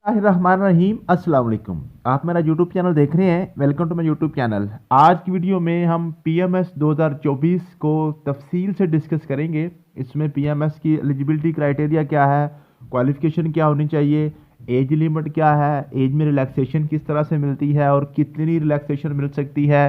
रहीम अस्सलाम वालेकुम। आप मेरा यूट्यूब चैनल देख रहे हैं। Welcome to my YouTube channel. आज की वीडियो में हम पीएमएस 2024 को तफसील से डिस्कस करेंगे। इसमें पीएमएस की एलिजिबिलिटी क्राइटेरिया क्या है, क्वालिफिकेशन क्या होनी चाहिए, एज लिमिट क्या है, एज में रिलैक्सेशन किस तरह से मिलती है और कितनी रिलैक्सेशन मिल सकती है,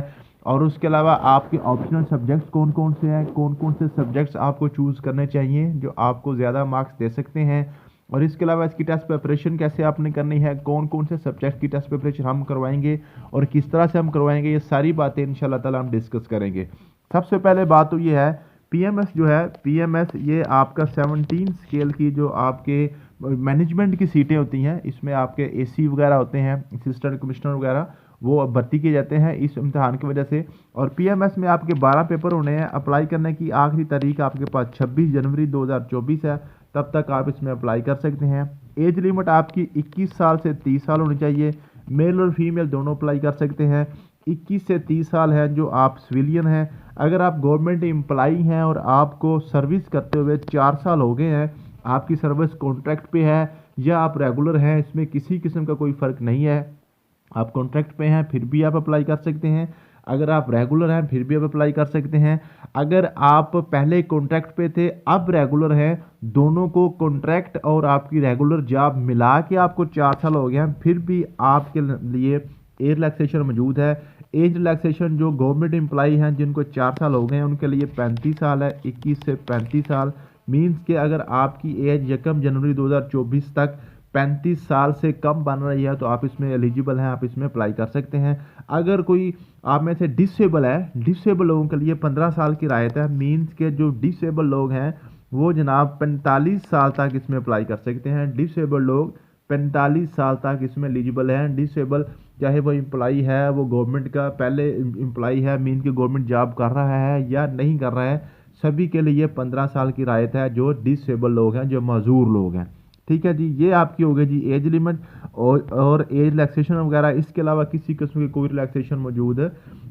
और उसके अलावा आपके ऑप्शनल सब्जेक्ट्स कौन कौन से हैं, कौन कौन से सब्जेक्ट्स आपको चूज़ करने चाहिए जो आपको ज़्यादा मार्क्स दे सकते हैं, और इसके अलावा इसकी टेस्ट प्रिपरेशन कैसे आपने करनी है, कौन कौन से सब्जेक्ट की टेस्ट प्रिपरेशन हम करवाएंगे और किस तरह से हम करवाएंगे, ये सारी बातें इंशाल्लाह ताला हम डिस्कस करेंगे। सबसे पहले बात तो ये है, पीएमएस जो है, पीएमएस ये आपका 17 स्केल की जो आपके मैनेजमेंट की सीटें होती हैं, इसमें आपके एसी वगैरह होते हैं, असिस्टेंट कमिश्नर वगैरह, वो भर्ती किए जाते हैं इस इम्तहान की वजह से। और पीएमएस में आपके 12 पेपर होने हैं। अप्लाई करने की आखिरी तारीख आपके पास 26 जनवरी 2024 है। तब तक आप इसमें अप्लाई कर सकते हैं। एज लिमिट आपकी 21 साल से 30 साल होनी चाहिए। मेल और फीमेल दोनों अप्लाई कर सकते हैं। 21 से 30 साल है जो आप सिविलियन हैं। अगर आप गवर्नमेंट एम्प्लाई हैं और आपको सर्विस करते हुए 4 साल हो गए हैं, आपकी सर्विस कॉन्ट्रैक्ट पे है या आप रेगुलर हैं, इसमें किसी किस्म का कोई फ़र्क नहीं है। आप कॉन्ट्रैक्ट पे हैं फिर भी आप अप्लाई कर सकते हैं, अगर आप रेगुलर हैं फिर भी आप अप्लाई कर सकते हैं। अगर आप पहले कॉन्ट्रैक्ट पे थे अब रेगुलर हैं, दोनों को कॉन्ट्रैक्ट और आपकी रेगुलर जॉब मिला के आपको 4 साल हो गए हैं, फिर भी आपके लिए एज रिलैक्सेशन मौजूद है। एज रिलैक्सेशन जो गवर्नमेंट एम्प्लॉई हैं जिनको 4 साल हो गए हैं उनके लिए 35 साल है। 21 से 35 साल मीन्स के अगर आपकी एज 1 जनवरी 2024 तक 35 साल से कम बन रही है तो आप इसमें एलिजिबल हैं, आप इसमें अप्लाई कर सकते हैं। अगर कोई आप में से डिसेबल है, डिसेबल लोगों के लिए 15 साल की रायत है। मीन्स के जो डिसेबल लोग हैं वो जनाब 45 साल तक इसमें अप्लाई कर सकते हैं। डिसेबल लोग 45 साल तक इसमें एलिजिबल हैं। डिसेबल चाहे वो एम्प्लॉई है, वो गवर्नमेंट का पहले एम्प्लॉई है, मीन की गवर्नमेंट जॉब कर रहा है या नहीं कर रहा है, सभी के लिए 15 साल की रायत है जो डिसेबल लोग हैं, जो मजदूर लोग हैं। ठीक है जी, ये आपकी हो गई जी एज लिमिट और एज रिलैक्सेशन वगैरह। इसके अलावा किसी किस्म की कोई रिलैक्सेशन मौजूद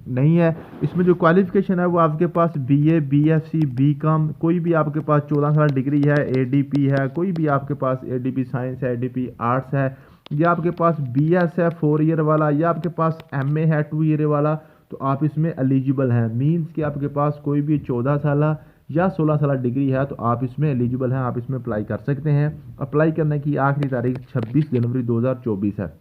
नहीं है। इसमें जो क्वालिफिकेशन है वो आपके पास बीए, बीएससी, बीकॉम, कोई भी आपके पास 14 साल डिग्री है, एडीपी है, कोई भी आपके पास एडीपी साइंस है, एडीपी आर्ट्स है, या आपके पास बीएस है 4 ईयर वाला, या आपके पास एमए है 2 ईयर वाला, तो आप इसमें एलिजिबल हैं। मीन्स कि आपके पास कोई भी 14 साल या 16 साल डिग्री है तो आप इसमें एलिजिबल हैं, आप इसमें अप्लाई कर सकते हैं। अप्लाई करने की आखिरी तारीख 26 जनवरी 2024 है।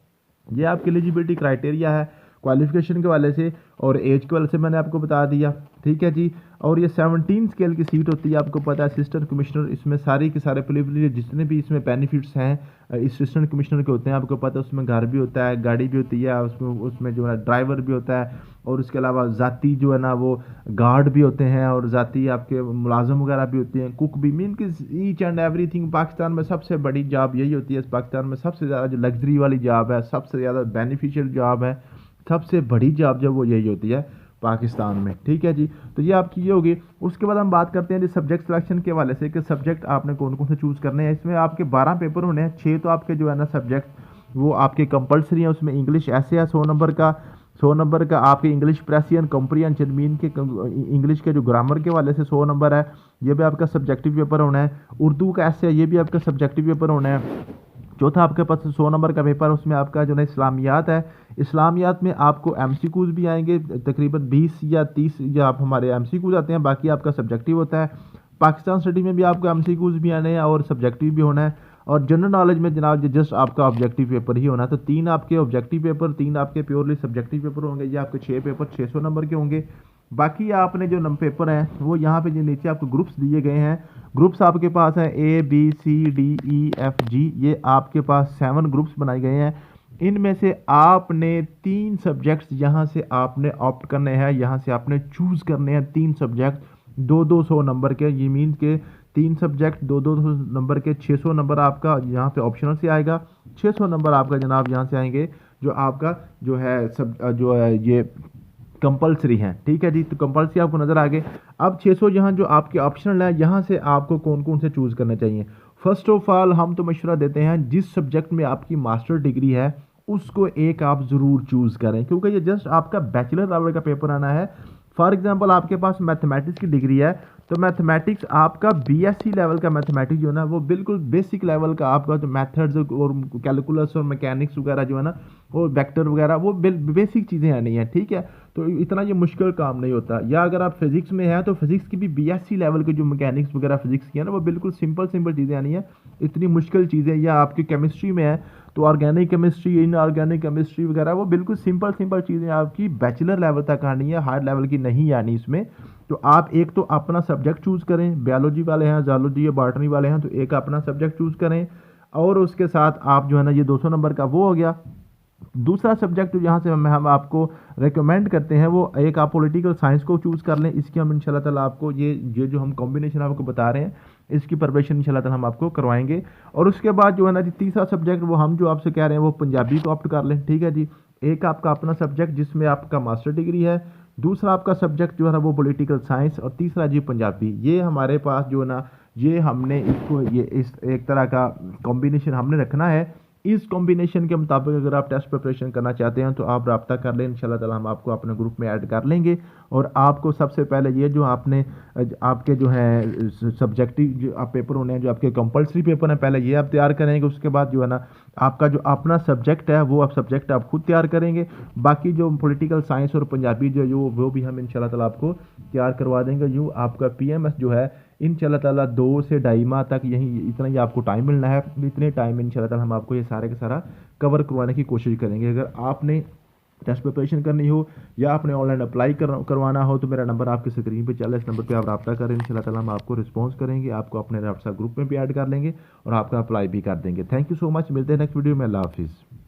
ये आपकी एलिजिबिलिटी क्राइटेरिया है क्वालिफिकेशन के वाले से, और एज के वाले से मैंने आपको बता दिया। ठीक है जी। और ये 17 स्केल की सीट होती है, आपको पता है असिस्टेंट कमिश्नर। इसमें सारे के सारे प्रिविलेज जितने भी इसमें बेनिफिट्स हैं असिस्टेंट कमिश्नर के होते हैं। आपको पता है उसमें घर भी होता है, गाड़ी भी होती है, उसमें जो है ड्राइवर भी होता है, और उसके अलावा ज़ाती जो है ना वो गार्ड भी होते हैं, और ज़ाती आपके मुलाजम वगैरह भी होते हैं, कुक भी। मीन कि ईच एंड एवरीथिंग। पाकिस्तान में सबसे बड़ी जॉब यही होती है। पाकिस्तान में सबसे ज़्यादा जो लग्जरी वाली जॉब है, सबसे ज़्यादा बेनिफिशियल जॉब है, सबसे बड़ी जॉब जब वो यही होती है पाकिस्तान में। ठीक है जी। तो ये आपकी ये होगी। उसके बाद हम बात करते हैं जी सब्जेक्ट सिलेक्शन के वाले से कि सब्जेक्ट आपने कौन कौन से चूज़ करने हैं। इसमें आपके 12 पेपर होने हैं। 6 तो आपके जो है ना सब्जेक्ट वो आपके कंपलसरी हैं। उसमें इंग्लिश ऐसे है 100 नंबर का, 100 नंबर का आपके इंग्लिश प्रेसियन कंप्रीहेंशन मीन के इंग्लिश के जो ग्रामर के वाले से 100 नंबर है, ये भी आपका सब्जेक्टिव पेपर होना है। उर्दू का ऐसे है, ये भी आपका सब्जेक्टिव पेपर होना है। चौथा आपके पास 100 नंबर का पेपर, उसमें आपका जो है इस्लामियात है। इस्लामियात में आपको एमसीक्यूज भी आएंगे तकरीबन 20 या 30 या आप हमारे एमसीक्यूज आते हैं, बाकी आपका सब्जेक्टिव होता है। पाकिस्तान स्टडी में भी आपको एमसीक्यूज भी आने हैं और सब्जेक्टिव भी होना है। और जनरल नॉलेज में जनाब जस्ट आपका ऑब्जेक्टिव पेपर ही होना है। तो 3 आपके ऑब्जेक्टिव पेपर, 3 आपके प्योरली सब्जेक्टिव पेपर होंगे। ये आपके 6 पेपर 600 नंबर के होंगे। बाकी आपने जो पेपर हैं वो यहाँ पे जो नीचे आपको ग्रुप्स दिए गए हैं, ग्रुप्स आपके पास हैं ABCDEFG, ये आपके पास 7 ग्रुप्स बनाए गए हैं। इनमें से आपने 3 सब्जेक्ट्स यहाँ से आपने ऑप्ट करने हैं, यहाँ से आपने चूज़ करने हैं 3 सब्जेक्ट 2-200 नंबर के। ये मीन के 3 सब्जेक्ट 2-200 नंबर के, 600 नंबर आपका यहाँ पे ऑप्शनल से आएगा, 600 नंबर आपका जनाब यहाँ से आएंगे जो आपका जो है जो है ये कंपलसरी हैं। ठीक है जी। तो कंपलसरी आपको नज़र आ गए। अब 600 यहाँ जो आपके ऑप्शनल है, यहाँ से आपको कौन कौन से चूज़ करने चाहिए। फर्स्ट ऑफ ऑल हम तो मशवरा देते हैं जिस सब्जेक्ट में आपकी मास्टर डिग्री है उसको एक आप ज़रूर चूज़ करें, क्योंकि ये जस्ट आपका बैचलर लेवल का पेपर आना है। फॉर एग्जांपल आपके पास मैथमेटिक्स की डिग्री है, तो मैथमेटिक्स आपका बीएससी लेवल का मैथमेटिक्स जो है ना वो बिल्कुल बेसिक लेवल का आपका जो मेथड्स और कैलकुलस और मैकेनिक्स वगैरह जो है ना वो वेक्टर वगैरह वो बेसिक चीज़ें आनी है, ठीक है। तो इतना ये मुश्किल काम नहीं होता। या अगर आप फिजिक्स में हैं तो फिजिक्स की भी बीएससी लेवल के जो मैकेनिक्स वगैरह फिजिक्स की है ना वो बिल्कुल सिंपल सिंपल चीज़ें आनी है, इतनी मुश्किल चीज़ें। या आपकी केमिस्ट्री में है तो ऑर्गेनिक केमिस्ट्री, इनऑर्गेनिक केमिस्ट्री वगैरह वो बिल्कुल सिंपल सिंपल चीज़ें आपकी बैचलर लेवल तक आनी है, हाई लेवल की नहीं आनी इसमें। तो आप एक तो अपना सब्जेक्ट चूज़ करें, बायोलॉजी वाले हैं, जूलॉजी या बॉटनी वाले हैं तो एक अपना सब्जेक्ट चूज़ करें, और उसके साथ आप जो है ना ये 200 नंबर का वो हो गया। दूसरा सब्जेक्ट जहाँ से हम आपको रेकमेंड करते हैं वो एक आप पॉलिटिकल साइंस को चूज़ कर लें। इसकी हम इंशाल्लाह ताला आपको ये जो हम कॉम्बिनेशन आपको बता रहे हैं इसकी प्रिपरेशन इंशाल्लाह ताला हम आपको करवाएंगे। और उसके बाद जो है ना जी तीसरा सब्जेक्ट वो हम जो आपसे कह रहे हैं वो पंजाबी को ऑप्ट कर लें, ठीक है जी। एक आपका अपना सब्जेक्ट जिसमें आपका मास्टर डिग्री है, दूसरा आपका सब्जेक्ट जो है ना वो पॉलिटिकल साइंस, और तीसरा जी पंजाबी। ये हमारे पास जो है ना ये हमने इसको ये इस एक तरह का कॉम्बिनेशन हमने रखना है। इस कॉम्बिनेशन के मुताबिक अगर आप टेस्ट प्रिपरेशन करना चाहते हैं तो आप रब्ता कर लें, इंशाल्लाह ताला हम आपको अपने ग्रुप में ऐड कर लेंगे। और आपको सबसे पहले ये जो आपने आपके जो है सब्जेक्टिव जो आप पेपर होने हैं, जो आपके कंपलसरी पेपर हैं, पहले ये आप तैयार करेंगे। उसके बाद जो है ना आपका जो अपना सब्जेक्ट है वो आप सब्जेक्ट आप खुद तैयार करेंगे। बाकी जो पॉलिटिकल साइंस और पंजाबी जो वो भी हम इंशाल्लाह ताला आपको तैयार करवा देंगे। यूँ आपका पीएमएस जो है इंशाल्लाह ताला 2 से 2.5 माह तक यही इतना ही आपको टाइम मिलना है। इतने टाइम में इंशाल्लाह ताला हम आपको ये सारे का सारा कवर करवाने की कोशिश करेंगे। अगर आपने टेस्ट प्रिपरेशन करनी हो या आपने ऑनलाइन अप्लाई करवाना हो तो मेरा नंबर आपकी स्क्रीन पे चल रहा है, इस नंबर पे आप रब्ता करें, इंशाल्लाह ताला हम आपको रिस्पॉन्स करेंगे, आपको अपने रब्ता ग्रुप में भी ऐड कर लेंगे और आपका अप्लाई भी कर देंगे। थैंक यू सो मच, मिलते हैं नेक्स्ट वीडियो में। अल्लाह हाफिज़।